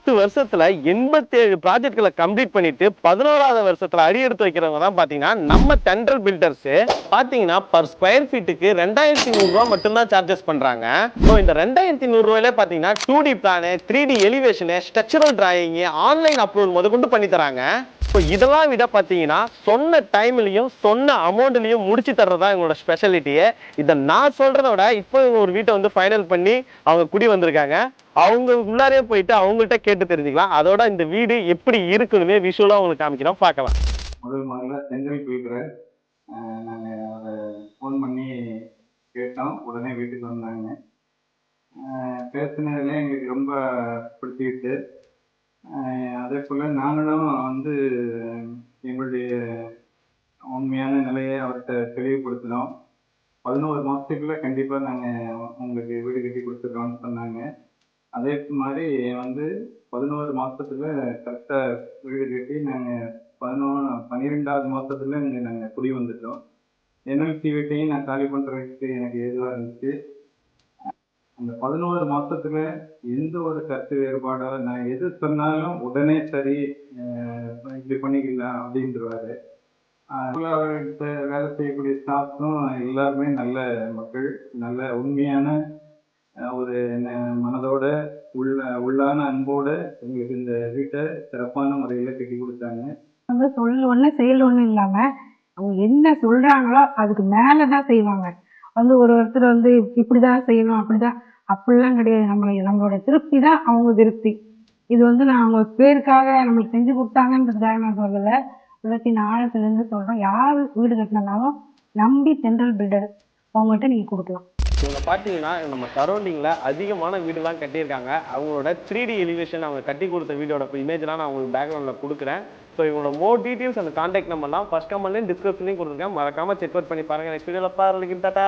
10 வருஷத்துல 87 ப்ராஜெக்ட்களை கம்ப்ளீட் பண்ணிட்டு 11வது வருஷத்துல அடி எடுத்து வைக்கிறவங்க தான் பாத்தீங்கன்னா நம்ம தென்றல் பில்டர்ஸ். பாத்தீங்கன்னா பர் ஸ்கொயர் ஃபீட்டுக்கு 2100 ரூபாய் மட்டும் தான் சார்ஜஸ் பண்றாங்க. ஸோ இந்த 2100 ரூபாயில பாத்தீங்கன்னா 2D plan, 3D elevation, structural drawing, online approval முதற்கொண்டு பண்ணி தராங்க. ஸோ இதெல்லாம் விட பார்த்தீங்கன்னா சொன்ன டைம்லையும் சொன்ன அமௌண்ட்லையும் முடிச்சு தர்றதா எங்களோட ஸ்பெஷாலிட்டியே. இதை நான் சொல்றத விட இப்போ ஒரு வீட்டை வந்து ஃபைனல் பண்ணி அவங்க குடி வந்திருக்காங்க. அவங்க உள்ளாரே போயிட்டு அவங்கள்ட்ட கேட்டு தெரிஞ்சுக்கலாம். அதோட இந்த வீடு எப்படி இருக்குன்னு விஷுவலாக உங்களுக்கு காமிக்கிறோம், பார்க்கலாம். முதல்ல செங்கல் போய்க்கிறேன். நாங்கள் அதை ஃபோன் பண்ணி கேட்டோம். உடனே வீட்டுக்கு வந்தாங்க. பேசினதுல எங்களுக்கு ரொம்ப பிடிச்சிக்கிட்டு, அதே போல் நாங்களும் வந்து எங்களுடைய உண்மையான நிலையை அவர்கிட்ட தெளிவுபடுத்தினோம். 11 மாதத்துக்குள்ளே கண்டிப்பாக நாங்கள் உங்களுக்கு வீடு கட்டி கொடுத்துருக்கோம்னு சொன்னாங்க. அதே மாதிரி வந்து 11 மாதத்துல கரெக்டாக வீடு கட்டி நாங்கள் 12வது மாதத்துல இங்கே நாங்கள் குடி வந்துட்டோம். என்எல்சி வீட்டையும் நான் காலி பண்ணுறதுக்கு எனக்கு ஏதுவாக இருந்துச்சு. அந்த 11 மாதத்துல எந்த ஒரு கருத்து வேறுபாடோ நான் எது சொன்னாலும் உடனே சரி இப்படி பண்ணிக்கலாம் அப்படின்றவாரு. அவர்கிட்ட வேலை செய்யக்கூடிய ஸ்டாஃப்ஸும் எல்லாருமே நல்ல மக்கள், நல்ல உண்மையான ஒரு மனதோட உள்ளான அன்போட எங்களுக்கு இந்த வீட்டை சிறப்பான முறையில் கட்டி கொடுத்தாங்க. வந்து சொல்ல ஒன்று செயல் ஒன்றும் இல்லாமல் அவங்க என்ன சொல்கிறாங்களோ அதுக்கு மேலே தான் செய்வாங்க. வந்து ஒருத்தர் வந்து இப்படி தான் செய்யணும் அப்படிலாம் கிடையாது. நம்மளோட திருப்தி தான் அவங்க திருப்தி. இது வந்து நான் அவங்க பேருக்காக நம்மளுக்கு செஞ்சு கொடுத்தாங்கன்றதுக்காக நான் சொல்லலை. இல்லாட்டி நான் ஆழத்துலேருந்து சொல்கிறேன். யார் வீடு கட்டினாலும் நம்பி தென்றல் பில்டர் அவங்கள்ட்ட நீங்கள் கொடுக்கலாம். இவங்க பார்த்தீங்கன்னா நம்ம சரௌண்டிங்கில் அதிகமான வீடுலாம் கட்டியிருக்காங்க. அவங்களோட 3D எலிவேஷன் அவங்க கட்டி கொடுத்த வீடோட இமேஜ்லாம் நான் உங்களுக்கு பேக்ரவுண்டில் கொடுக்குறேன். ஸோ இவங்களோட மோர் டீட்டெயில்ஸ் அந்த கான்டாக்ட் நம்பர்லாம் ஃபர்ஸ்ட் கமெண்ட்லையும் டிஸ்கிரிப்ஷன்லையும் கொடுத்துருக்கேன். மறக்காமல் செக் அவுட் பண்ணி பாருங்கள். நெக்ஸ்ட் வீடியோவில் பாருங்கள். டாடா.